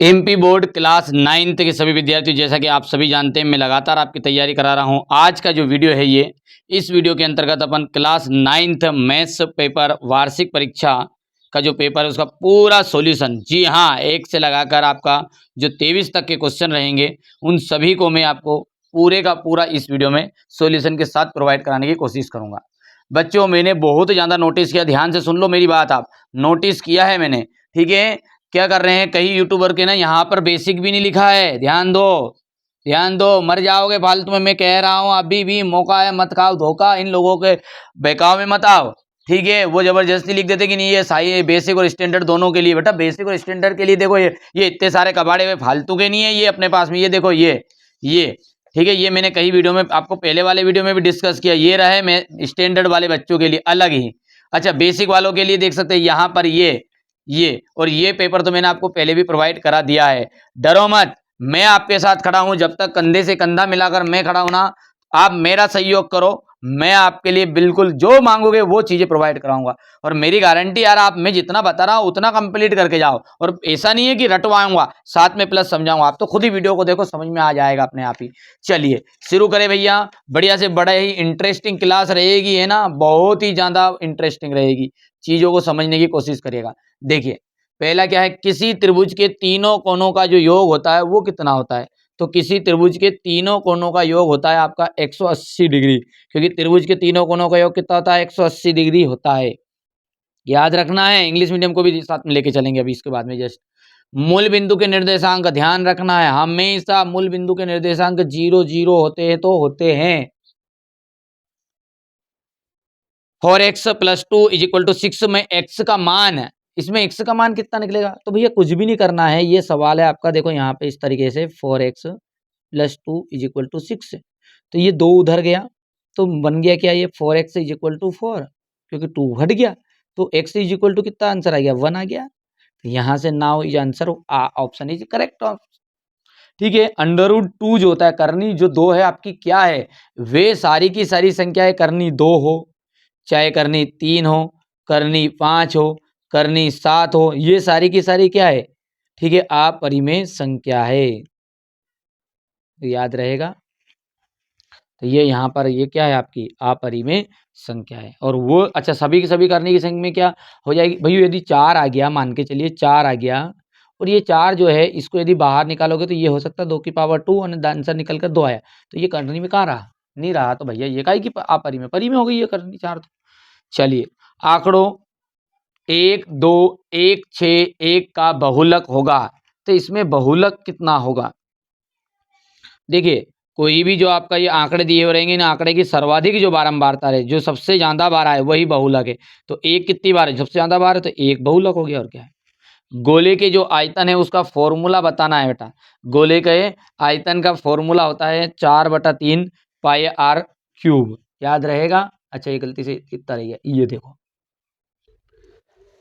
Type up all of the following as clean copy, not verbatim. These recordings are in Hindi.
एमपी बोर्ड क्लास 9th के सभी विद्यार्थी, जैसा कि आप सभी जानते हैं, मैं लगातार आपकी तैयारी करा रहा हूं। आज का जो वीडियो है इस वीडियो के अंतर्गत अपन क्लास 9th मैथ्स पेपर वार्षिक परीक्षा का जो पेपर है उसका पूरा सॉल्यूशन, जी हाँ, एक से लगाकर आपका जो 23 तक के क्वेश्चन रहेंगे उन सभी को मैं आपको पूरे का पूरा इस वीडियो में सॉल्यूशन के साथ प्रोवाइड कराने की कोशिश करूंगा। बच्चों, मैंने बहुत ज़्यादा नोटिस किया, ध्यान से सुन लो मेरी बात, आप नोटिस किया है मैंने, ठीक है। क्या कर रहे हैं कई यूट्यूबर के ना, यहाँ पर बेसिक भी नहीं लिखा है, ध्यान दो, ध्यान दो, मर जाओगे फालतू में। मैं कह रहा हूँ अभी भी मौका है, मत खाओ धोखा, इन लोगों के बहकाव में मत आओ, ठीक है। वो जबरदस्ती लिख देते कि नहीं ये सही बेसिक और स्टैंडर्ड दोनों के लिए। बेटा बेसिक और स्टैंडर्ड के लिए देखो, ये इतने सारे कबाड़े हुए फालतू के नहीं है ये अपने पास में, ये देखो ये ठीक है। ये मैंने कई वीडियो में आपको पहले वाले वीडियो में भी डिस्कस किया, ये रहे मैं स्टैंडर्ड वाले बच्चों के लिए अलग ही। अच्छा, बेसिक वालों के लिए देख सकते हैं यहाँ पर ये और ये पेपर तो मैंने आपको पहले भी प्रोवाइड करा दिया है। डरो मत, मैं आपके साथ खड़ा हूं, जब तक कंधे से कंधा मिलाकर मैं खड़ा हूं ना, आप मेरा सहयोग करो, मैं आपके लिए बिल्कुल जो मांगोगे वो चीजें प्रोवाइड कराऊंगा। और मेरी गारंटी यार, आप मैं जितना बता रहा हूं उतना कंप्लीट करके जाओ, और ऐसा नहीं है कि रटवाऊंगा, साथ में प्लस समझाऊंगा। आप तो खुद ही वीडियो को देखो, समझ में आ जाएगा अपने आप ही। चलिए शुरू करें भैया, बढ़िया से बड़ा ही इंटरेस्टिंग क्लास रहेगी, है ना, बहुत ही ज्यादा इंटरेस्टिंग रहेगी, चीजों को समझने की कोशिश करिएगा। देखिए पहला क्या है, किसी त्रिभुज के तीनों कोणों का जो योग होता है वो कितना होता है। तो किसी त्रिभुज के तीनों कोणों का योग होता है आपका 180 डिग्री, क्योंकि त्रिभुज के तीनों कोणों का योग कितना होता है, 180 डिग्री होता है। याद रखना है, इंग्लिश मीडियम को भी साथ में लेके चलेंगे अभी इसके बाद में। जस्ट मूल बिंदु के निर्देशांक ध्यान रखना है, हमेशा मूल बिंदु के निर्देशांक 0 0 होते हैं तो होते हैं। 4x + 2 = 6 में x का मान है, इसमें x का मान कितना निकलेगा। तो भैया कुछ भी नहीं करना है, ये सवाल है आपका, देखो यहाँ पे इस तरीके से 4x + 2 = 6, तो ये 2 उधर गया तो बन गया क्या, ये 4x = 4, क्योंकि 2 हट गया तो x = कितना आंसर आ गया, 1 आ गया। तो यहाँ से now is answer option is correct, ठीक है। √2 जो होता है, करनी जो 2 है आपकी क्या है, वे सारी की सारी संख्या है, करनी 2 हो, चाहे करनी 3 हो, करनी 5 हो, करनी 7 हो, ये सारी की सारी क्या है, ठीक है, अपरिमेय संख्या है, तो याद रहेगा। तो ये यहाँ पर ये क्या है आपकी अपरिमेय संख्या है। और वो अच्छा, सभी की सभी करने की संख्या में क्या हो जाएगी भैया, यदि 4 आ गया, मान के चलिए 4 आ गया, और ये 4 जो है इसको यदि बाहर निकालोगे तो ये हो सकता है 2 की पावर 2 और आंसर निकल कर 2 आया, तो ये करनी में कहाँ रहा, नहीं रहा, तो भैया ये काहे की अपरिमेय, परिमेय हो गई ये करनी 4 तो। चलिए आंकड़ों 1 2 1 6 1 का बहुलक होगा, तो इसमें बहुलक कितना होगा। देखिए कोई भी जो आपका ये आंकड़े दिए हो रहेंगे, इन आंकड़े की सर्वाधिक जो बारंबारता है, जो सबसे ज्यादा बार आए वही बहुलक है। तो एक कितनी बार है, सबसे ज्यादा बार है, तो एक बहुलक हो गया, और क्या है। गोले के जो आयतन है उसका फॉर्मूला बताना है बेटा। गोले के आयतन का फॉर्मूला होता है 4/3 πr³, याद रहेगा। अच्छा ये गलती से कितना रह गया, ये देखो,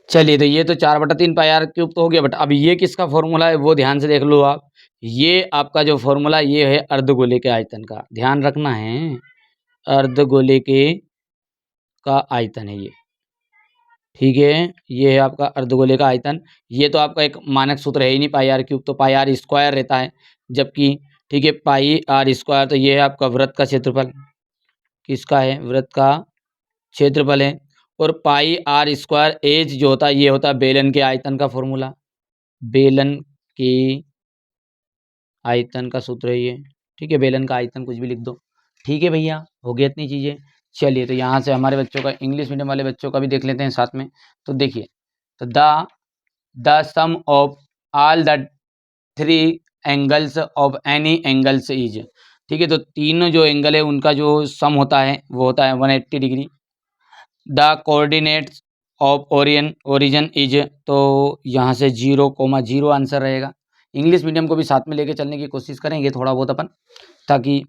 चलिए तो ये तो 4/3 πr³ तो हो गया, बट अब ये किसका फॉर्मूला है वो ध्यान से देख लो आप। ये आपका जो फॉर्मूला ये है अर्धगोले के आयतन का, ध्यान रखना है, अर्धगोले के का आयतन है ये, ठीक है। ये है आपका अर्धगोले का आयतन। ये तो आपका एक मानक सूत्र है ही नहीं, πr³ तो πr² रहता है, जबकि ठीक है πr², तो ये है आपका वृत्त का क्षेत्रफल, किसका है, वृत्त का क्षेत्रफल है। और πr² एज जो होता है ये होता है बेलन के आयतन का फॉर्मूला, बेलन के आयतन का सूत्र है ये, ठीक है। बेलन का आयतन कुछ भी लिख दो, ठीक है भैया, हो गया इतनी चीजें। चलिए तो यहाँ से हमारे बच्चों का, इंग्लिश मीडियम वाले बच्चों का भी देख लेते हैं साथ में। तो देखिए, तो the sum of all the 3 angles of any angles is, ठीक है। तो तीनों जो एंगल है उनका जो सम होता है वो होता है 180 degree. The coordinates of origin is, तो यहाँ से 0,0 आंसर रहेगा। इंग्लिश मीडियम को भी साथ में लेके चलने की कोशिश करेंगे थोड़ा बहुत अपन, ताकि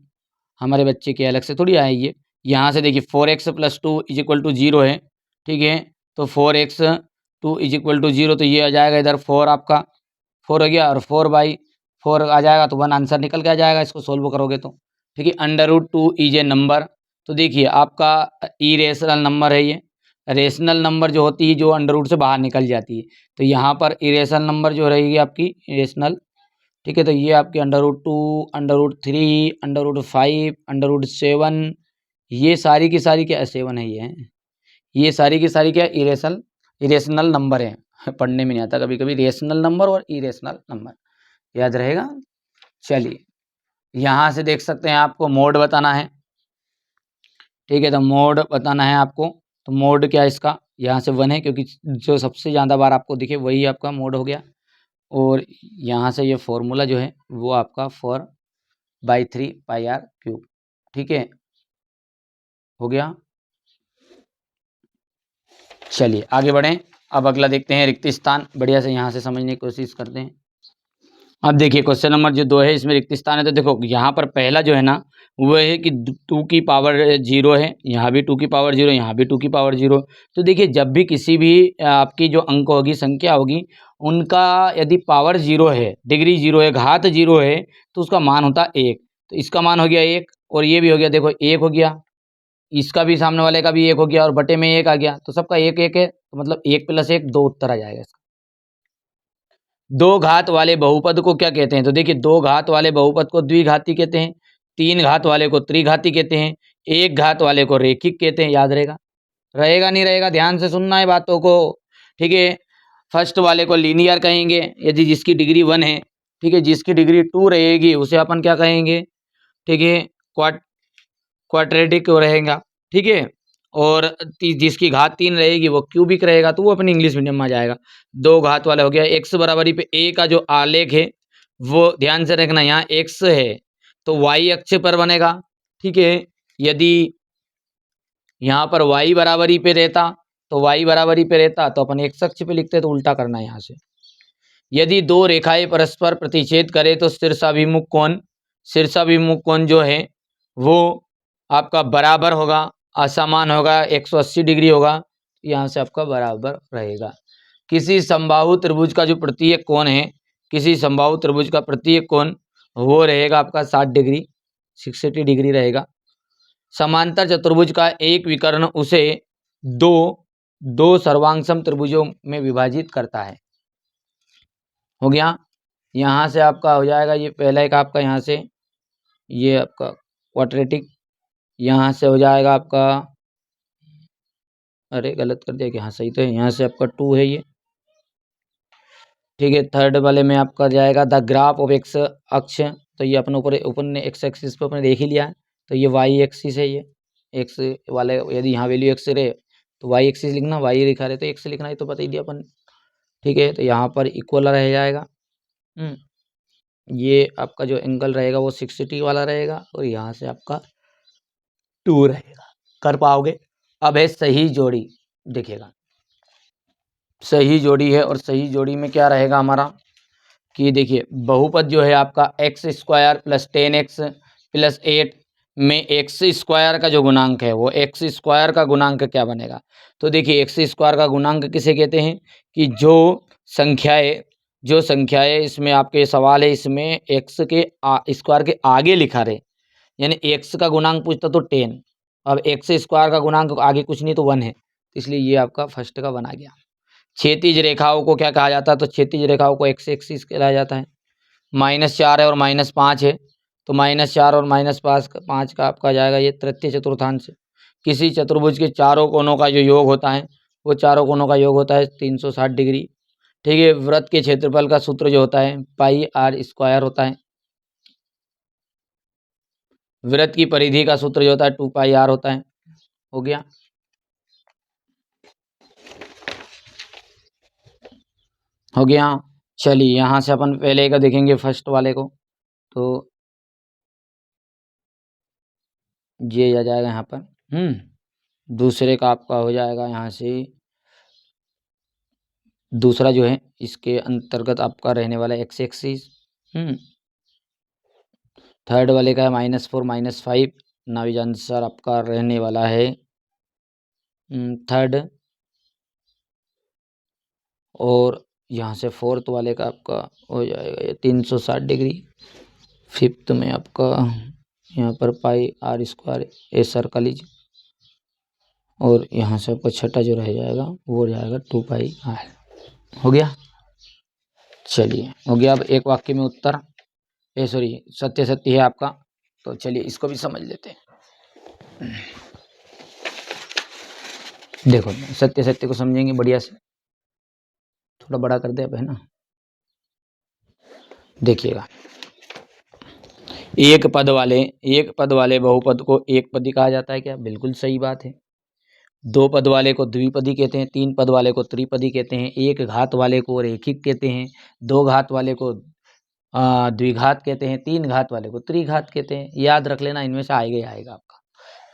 हमारे बच्चे के अलग से थोड़ी आए ये। यहाँ से देखिए 4x + 2 = 0 है, ठीक है। तो 4x 2 = 0, तो ये आ जाएगा इधर 4, आपका 4 हो गया, और 4/4 आ जाएगा, तो 1 आंसर निकल के आ जाएगा इसको सोल्व करोगे तो, ठीक है। √2 इज ए नंबर, तो देखिए आपका इरेशनल नंबर है ये, रेशनल नंबर जो होती है जो अंडर रूट से बाहर निकल जाती है, तो यहाँ पर इरेशनल नंबर जो रहेगी आपकी इरेशनल, ठीक है। तो ये आपके under root 2, under root 3, under root 5, under root 7, ये सारी की सारी क्या 7 है, ये सारी की सारी क्या इरेशनल नंबर है। पढ़ने में नहीं आता कभी कभी, रेशनल नंबर और इरेशनल नंबर याद रहेगा। चलिए यहाँ से देख सकते हैं आपको मोड बताना है, ठीक है। तो मोड बताना है आपको, तो मोड क्या है इसका, यहाँ से 1 है क्योंकि जो सबसे ज़्यादा बार आपको दिखे वही आपका मोड हो गया। और यहाँ से ये फॉर्मूला जो है वो आपका 4/3 पाई आर क्यूब, ठीक है, हो गया। चलिए आगे बढ़ें। अब अगला देखते हैं रिक्त स्थान, बढ़िया से यहाँ से समझने की कोशिश करते हैं। अब देखिए क्वेश्चन नंबर जो 2 है इसमें रिक्त स्थान है, तो देखो यहाँ पर पहला जो है ना वो है कि 2 की पावर 0 है, यहाँ भी 2 की पावर 0, यहाँ भी 2 की पावर 0। तो देखिए जब भी किसी भी आपकी जो अंक होगी, संख्या होगी, उनका यदि पावर 0 है, डिग्री 0 है, घात 0 है, तो उसका मान होता 1। तो इसका मान हो गया 1 और ये भी हो गया, देखो 1 हो गया, इसका भी सामने वाले का भी 1 हो गया और बटे में 1 आ गया, तो सबका 1 1 है, तो मतलब 1 + 1 2 उत्तर आ जाएगा इसका। दो घात वाले बहुपद को क्या कहते हैं, तो देखिए दो घात वाले बहुपद को द्विघाती कहते हैं, 3 घात वाले को त्रिघाती कहते हैं, 1 घात वाले को रेखिक कहते हैं। याद रहेगा, रहेगा नहीं रहेगा, ध्यान से सुनना है बातों को, ठीक है। फर्स्ट वाले को लीनियर कहेंगे यदि जिसकी डिग्री 1 है, ठीक है, जिसकी डिग्री 2 रहेगी उसे अपन क्या कहेंगे, ठीक है, क्वाड्रेटिक रहेगा, ठीक है। और जिसकी घात 3 रहेगी वो क्यूबिक रहेगा, तो वो अपनी इंग्लिश मीडियम में आ जाएगा। दो घात वाला हो गया। एक्स बराबरी पे ए का जो आलेख है वो ध्यान से रखना, यहाँ एक्स है तो वाई अक्ष पर बनेगा, ठीक है। यदि यहाँ पर वाई बराबरी पे रहता तो अपन एक्स अक्ष पे लिखते, तो उल्टा करना है यहाँ से। यदि दो रेखाएं परस्पर प्रतिच्छेद करे तो शीर्षाभिमुख कोण जो है वो आपका बराबर होगा, असमान होगा, 180 डिग्री होगा, यहाँ से आपका बराबर रहेगा। किसी समबाहु त्रिभुज का जो प्रत्येक कोण है, किसी समबाहु त्रिभुज का प्रत्येक कोण वो रहेगा आपका 60 डिग्री, 60 डिग्री रहेगा। समांतर चतुर्भुज का एक विकर्ण उसे दो सर्वांगसम त्रिभुजों में विभाजित करता है। हो गया, यहाँ से आपका हो जाएगा, ये पहला एक आपका यहाँ से ये आपका क्वाड्रेटिक, यहाँ से हो जाएगा आपका, अरे गलत कर दिया कि, हाँ सही तो है, यहाँ से आपका 2 है ये, ठीक है। थर्ड वाले में आपका जाएगा द ग्राफ ऑफ एक्स अक्ष, तो ये अपन ऊपर ने एक्स एक्सिस पे अपने देख ही लिया है, तो ये वाई एक्सिस है, ये एक्स वाले यदि यहाँ वैल्यू एक्स रहे तो वाई एक्सिस लिखना, वाई लिखा रहे तो एक्स लिखना, ये तो बता ही दिया अपन, ठीक है। तो यहाँ पर इक्वल रह जाएगा, ये आपका जो एंगल रहेगा वो 60 वाला रहेगा और यहाँ से आपका 2 रहेगा। कर पाओगे। अब है सही जोड़ी, देखिएगा सही जोड़ी है, और सही जोड़ी में क्या रहेगा हमारा कि देखिए बहुपद जो है आपका x² + 10x + 8 में x² का जो गुणांक है वो x² का गुणांक क्या बनेगा। तो देखिए x² का गुणांक किसे कहते हैं कि जो संख्याएं इसमें आपके सवाल है, इसमें x के स्क्वायर के आगे लिखा रहे, यानी x का गुणांक पूछता तो 10, अब x² का गुणांक आगे कुछ नहीं तो 1 है, इसलिए ये आपका फर्स्ट का बना गया। क्षैतिज रेखाओं को क्या कहा जाता है, तो क्षैतिज रेखाओं को एक्स एक्सिस कहलाया जाता है। -4 है और -5 है, तो -4 और -5 का आपका जाएगा ये तृतीय चतुर्थांश। किसी चतुर्भुज के चारों कोनों का जो योग होता है वो चारों कोनों का योग होता है 360 डिग्री, ठीक है। वृत्त के क्षेत्रफल का सूत्र जो होता है πr² होता है, वृत्त की परिधि का सूत्र जो होता है 2πr होता है। हो गया, हो गया। चलिए यहाँ से अपन पहले का देखेंगे फर्स्ट वाले को, तो ये आ जाएगा यहाँ पर। दूसरे का आपका हो जाएगा यहाँ से, दूसरा जो है इसके अंतर्गत आपका रहने वाला एक्स एक्सिस। थर्ड वाले का है -4 -5, नाइज आंसर आपका रहने वाला है थर्ड। और यहाँ से फोर्थ वाले का आपका हो जाएगा ये 360 डिग्री। फिफ्थ में आपका यहाँ पर πr² ए सर्कल और यहाँ से आपका छठा जो रह जाएगा वो जाएगा 2πr। हो गया। चलिए हो गया। अब एक वाक्य में उत्तर सत्य सत्य है आपका, तो चलिए इसको भी समझ लेते हैं। देखो सत्य सत्य को समझेंगे बढ़िया से, थोड़ा बड़ा कर दे अब, है ना। देखिएगा, एक पद वाले बहुपद को एक पदी कहा जाता है क्या? बिल्कुल सही बात है। दो पद वाले को द्विपदी कहते हैं, तीन पद वाले को त्रिपदी कहते हैं, एक घात वाले को रैखिक कहते हैं, दो घात वाले को द्विघात कहते हैं, तीन घात वाले को त्रिघात कहते हैं। याद रख लेना, इनमें से आएगा ही आएगा आपका।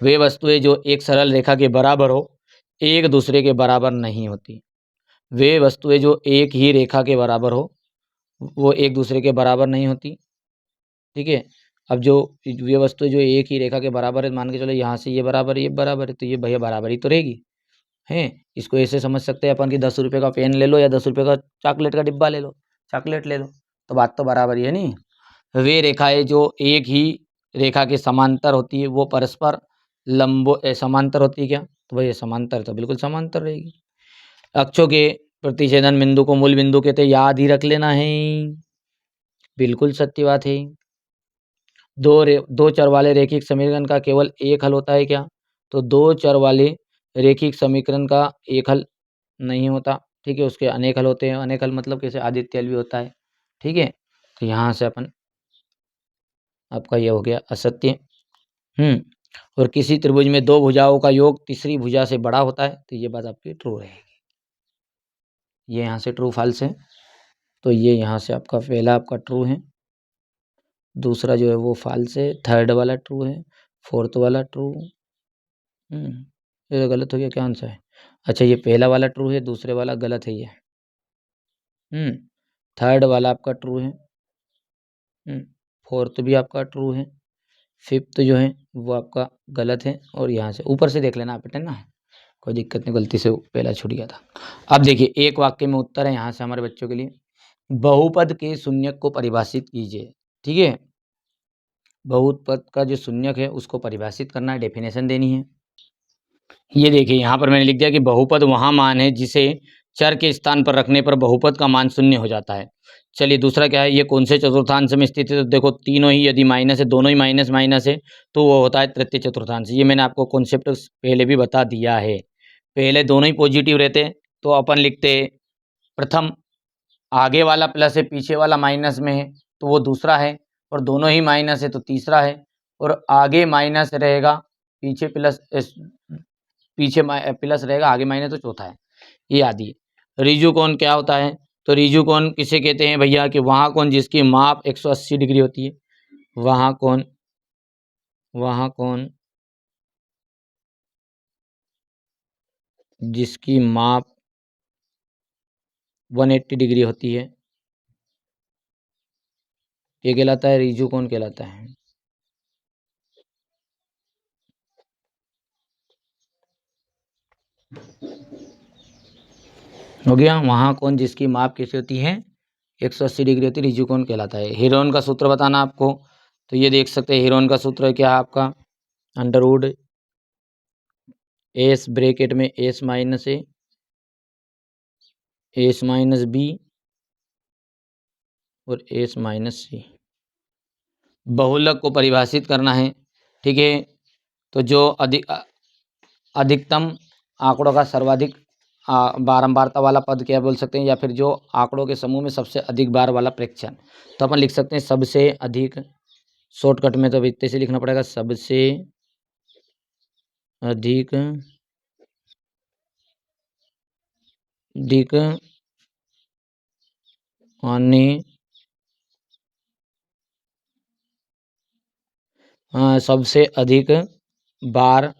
वे वस्तुएं जो एक सरल रेखा के बराबर हो एक दूसरे के बराबर नहीं होती। वे वस्तुएं जो एक ही रेखा के बराबर हो वो एक दूसरे के बराबर नहीं होती। ठीक है। अब जो ये वस्तुएं जो एक ही रेखा के बराबर है, मान के चलो यहाँ से ये बराबर है, तो ये भैया बराबर ही तो रहेगी। हैं, इसको ऐसे समझ सकते हैं अपन कि 10 रुपये का पेन ले लो या 10 रुपये का चॉकलेट का डिब्बा ले लो, चॉकलेट ले लो, तो बात तो बराबर ही है नहीं। वे रेखाएं जो एक ही रेखा के समांतर होती है वो परस्पर समांतर होती है क्या? तो भाई समांतर, तो बिल्कुल समांतर रहेगी। अक्षों के प्रतिच्छेदन बिंदु को मूल बिंदु कहते हैं, याद ही रख लेना है, बिल्कुल सत्य बात है। दो चर वाले रैखिक समीकरण का केवल एक हल होता है क्या? तो दो चर वाले रैखिक समीकरण का एक हल नहीं होता। ठीक है, उसके अनेक हल होते हैं। अनेक हल मतलब कैसे, आदित्य हल भी होता है। ठीक है, तो यहाँ से अपन आपका ये हो गया असत्य। और किसी त्रिभुज में दो भुजाओं का योग तीसरी भुजा से बड़ा होता है, तो ये बात आपकी ट्रू रहेगी। ये यहाँ से ट्रू फॉल्स है, तो ये यहाँ से आपका पहला आपका ट्रू है, दूसरा जो है वो फॉल्स है, थर्ड वाला ट्रू है, फोर्थ वाला ट्रू। ये गलत हो गया, क्या आंसर है? अच्छा, ये पहला वाला ट्रू है, दूसरे वाला गलत है ये। थर्ड वाला आपका ट्रू है, फोर्थ भी आपका ट्रू है, फिफ्थ जो है वो आपका गलत है। और यहाँ से ऊपर से देख लेना आप बेटा ना, कोई दिक्कत नहीं, गलती से पहला छूट गया था। अब देखिए एक वाक्य में उत्तर है यहाँ से हमारे बच्चों के लिए, बहुपद के शून्यक को परिभाषित कीजिए। ठीक है, बहुपद का जो शून्यक है उसको परिभाषित करना है, डेफिनेशन देनी है। ये देखिए यहाँ पर मैंने लिख दिया कि बहुपद वहाँ मान है जिसे चर के स्थान पर रखने पर बहुपद का मान शून्य हो जाता है। चलिए दूसरा क्या है, ये कौन से चतुर्थांश में स्थित है? तो देखो तीनों ही यदि माइनस है, दोनों ही माइनस माइनस है, तो वो होता है तृतीय चतुर्थांश। ये मैंने आपको कॉन्सेप्ट पहले भी बता दिया है। पहले दोनों ही पॉजिटिव रहते तो अपन लिखते प्रथम आगे वाला प्लस है, पीछे वाला माइनस में है तो वो दूसरा है, और दोनों ही माइनस है तो तीसरा है, और आगे माइनस रहेगा पीछे प्लस रहेगा, आगे माइनस तो चौथा है। ये आदि रिजु कोण क्या होता है? तो रिजु कोण किसे कहते हैं भैया? कि वहाँ कोण जिसकी माप 180 डिग्री होती है, वहाँ कोण जिसकी माप 180 डिग्री होती है, ये कहलाता है रिजु कोण कहलाता है। हो गया। वहाँ कोण जिसकी माप कैसी होती है? 180 डिग्री होती है, रिजु कोण कहलाता है। हेरोन का सूत्र बताना आपको, तो ये देख सकते हैं हेरोन का सूत्र क्या है आपका, अंडरवुड एस ब्रैकेट में S minus A S minus B और एस माइनस सी। बहुलक को परिभाषित करना है। ठीक है, तो जो अधिकतम आंकड़ों का सर्वाधिक बारंबारता वाला पद क्या बोल सकते हैं, या फिर जो आंकड़ों के समूह में सबसे अधिक बार वाला प्रेक्षण, तो अपन लिख सकते हैं सबसे अधिक। शॉर्टकट में तो इतने से लिखना पड़ेगा, सबसे अधिक आने सबसे अधिक बार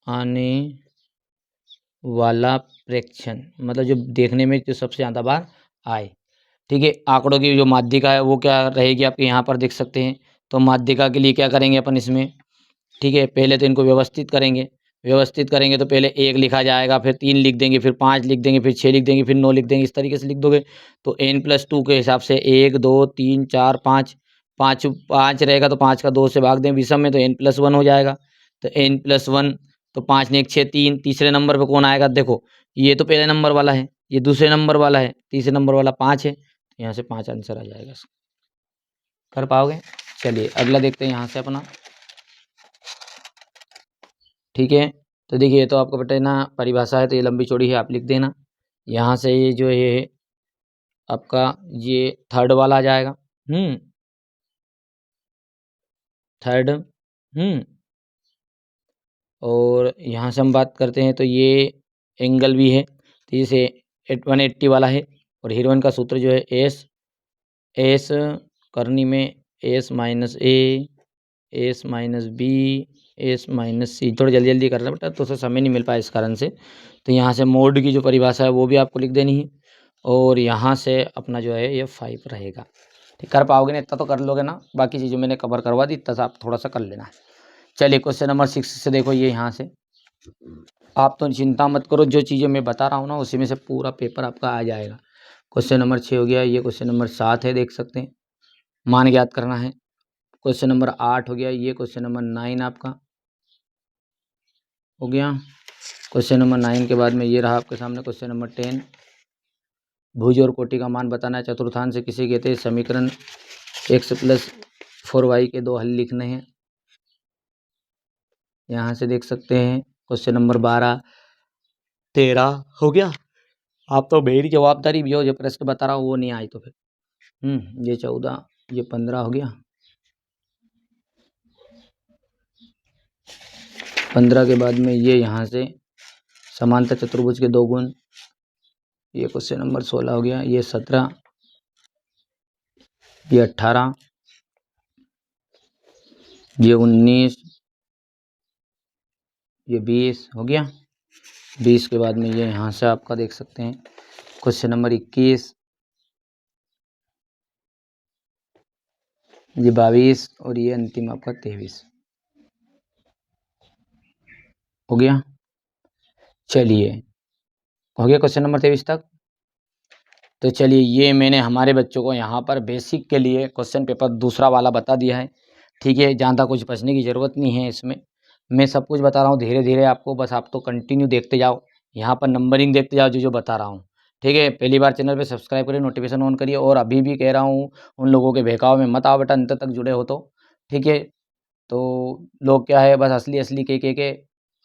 आने वाला प्रेक्षण, मतलब जो देखने में जो सबसे ज़्यादा बार आए। ठीक है, आंकड़ों की जो माध्यिका है वो क्या रहेगी आपके यहाँ पर देख सकते हैं। तो माध्यिका के लिए क्या करेंगे अपन इसमें, ठीक है, पहले तो इनको व्यवस्थित करेंगे तो पहले 1 लिखा जाएगा, फिर 3 लिख देंगे, फिर 5 लिख देंगे, फिर 6 लिख देंगे, फिर 9 लिख देंगे, इस तरीके से लिख दोगे। तो n+2 के हिसाब से 1 2 3 4 5 5 5 रहेगा तो 5 का 2 से भाग दें विषम में तो n+1 हो जाएगा। तो n+1 तो 5 ने 1 6 3। तीसरे नंबर पे कौन आएगा? देखो ये तो पहले नंबर वाला है, ये दूसरे नंबर वाला है, तीसरे नंबर वाला 5 है, तो यहाँ से 5 आंसर आ जाएगा। कर पाओगे? चलिए अगला देखते हैं यहाँ से अपना। ठीक है, तो देखिए ये तो आपको पता है ना परिभाषा है, तो ये लंबी चौड़ी है, आप लिख देना। यहाँ से ये जो है आपका ये थर्ड वाला आ जाएगा। थर्ड। और यहाँ से हम बात करते हैं तो ये एंगल भी है, तो जैसे 180 वाला है। और हीरोइन का सूत्र जो है एस करनी में S minus A, S minus B, S minus C. थोड़ा जल्दी जल्दी कर रहा है बेटा, तो समय नहीं मिल पाया इस कारण से। तो यहाँ से मोड की जो परिभाषा है वो भी आपको लिख देनी है। और यहाँ से अपना जो है ये 5 रहेगा। ठीक, कर पाओगे ना? इतना तो कर लोगे ना, बाकी चीज़ें मैंने कवर करवा दी, इतना सा आप थोड़ा सा कर लेना है। चलिए क्वेश्चन नंबर 6 से देखो, ये यहाँ से आप तो चिंता मत करो, जो चीज़ें मैं बता रहा हूँ ना उसी में से पूरा पेपर आपका आ जाएगा। क्वेश्चन नंबर 6 हो गया, ये क्वेश्चन नंबर 7 है, देख सकते हैं, मान ज्ञात करना है। क्वेश्चन नंबर 8 हो गया, ये क्वेश्चन नंबर 9 आपका हो गया। क्वेश्चन नंबर 9 के बाद में ये रहा आपके सामने क्वेश्चन नंबर 10, भुज और कोटि का मान बताना है। चतुर्थांश से किसे कहते हैं? समीकरण x+4y के 2 हल लिखने हैं। यहाँ से देख सकते हैं क्वेश्चन नंबर 12 13 हो गया। आप तो मेरी जवाबदारी भी हो, जो प्रश्न बता रहा हूँ वो नहीं आई तो फिर ये 14, ये 15 हो गया। 15 के बाद में ये यहाँ से समांतर चतुर्भुज के 2 गुण, ये क्वेश्चन नंबर 16 हो गया। ये 17, ये 18, ये 19, ये 20 हो गया। 20 के बाद में ये यहाँ से आपका देख सकते हैं क्वेश्चन नंबर 21, ये 22 और ये अंतिम आपका 23 हो गया। चलिए हो गया क्वेश्चन नंबर 23 तक। तो चलिए ये मैंने हमारे बच्चों को यहाँ पर बेसिक के लिए क्वेश्चन पेपर दूसरा वाला बता दिया है। ठीक है, ज़्यादा कुछ बचने की ज़रूरत नहीं है इसमें, मैं सब कुछ बता रहा हूँ धीरे धीरे आपको, बस आप तो कंटिन्यू देखते जाओ, यहाँ पर नंबरिंग देखते जाओ जो बता रहा हूँ। ठीक है, पहली बार चैनल पे सब्सक्राइब करिए, नोटिफिकेशन ऑन करिए। और अभी भी कह रहा हूँ उन लोगों के बहकाव में मत आओ बेटा, अंत तक जुड़े हो तो। ठीक है, तो लोग क्या है बस असली असली के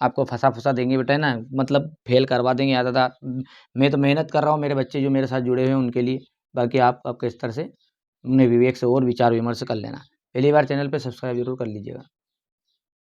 आपको फंसा देंगे बेटा, है ना, मतलब फेल करवा देंगे ज़्यादा। मैं तो मेहनत कर रहा हूँ, मेरे बच्चे जो मेरे साथ जुड़े हुए हैं उनके लिए। बाकी आप आपके स्तर से अपने विवेक से और विचार विमर्श कर लेना। पहली बार चैनल पे सब्सक्राइब जरूर कर लीजिएगा।